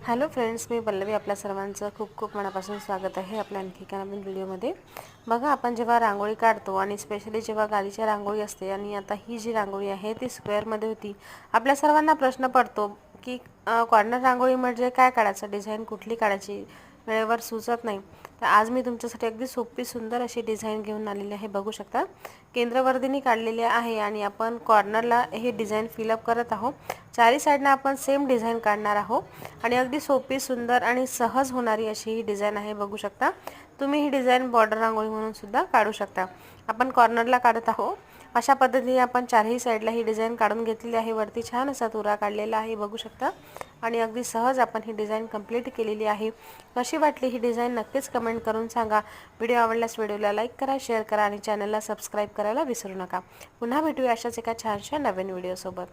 Hello friends, मी पल्लवी. आपल्या सर्वांचं खूप खूप मनापासून स्वागत आहे आपल्या आणखी एका नवीन व्हिडिओमध्ये. बघा, आपण जेव्हा रांगोळी काढतो आणि स्पेशली जेव्हा गालीची रांगोळी असते आणि आता ही जी रांगोळी आहे ती स्क्वेअरमध्ये होती, आपल्या सर्वांना प्रश्न पडतो की कॉर्नर रांगोळी म्हणजे काय काढायचं, डिझाईन कुठली काढायची, वेळेवर सुचत नाही. तर आज मी तुमच्यासाठी अगदी सोपी सुंदर अशी डिझाईन घेऊन आलेली आहे. बघू शकता, केंद्रवर्धिनी काढलेली आहे आणि आपण कॉर्नरला हे डिझाईन फिलअप करत आहोत. चारी साईडनं आपण सेम डिझाईन काढणार आहोत आणि अगदी सोपी, सुंदर आणि सहज होणारी अशी ही डिझाईन आहे. बघू शकता तुम्ही ही डिझाईन बॉर्डर रांगोळी म्हणून सुद्धा काढू शकता. आपण कॉर्नरला काढत आहोत. अशा पद्धतीने आपण चारही साईडला ही डिझाईन काढून घेतलेली आहे. वरती छान असा तुरा काढलेला आहे. बघू शकता आणि अगदी सहज आपण ही डिझाईन कंप्लीट केलेली आहे. कशी वाटली ही डिझाईन नक्कीच कमेंट करून सांगा. व्हिडिओ आवडल्यास व्हिडिओला लाईक करा, शेअर करा आणि चॅनलला सबस्क्राईब करायला विसरू नका. पुन्हा भेटूया अशाच एका छानशा नवीन व्हिडिओसोबत.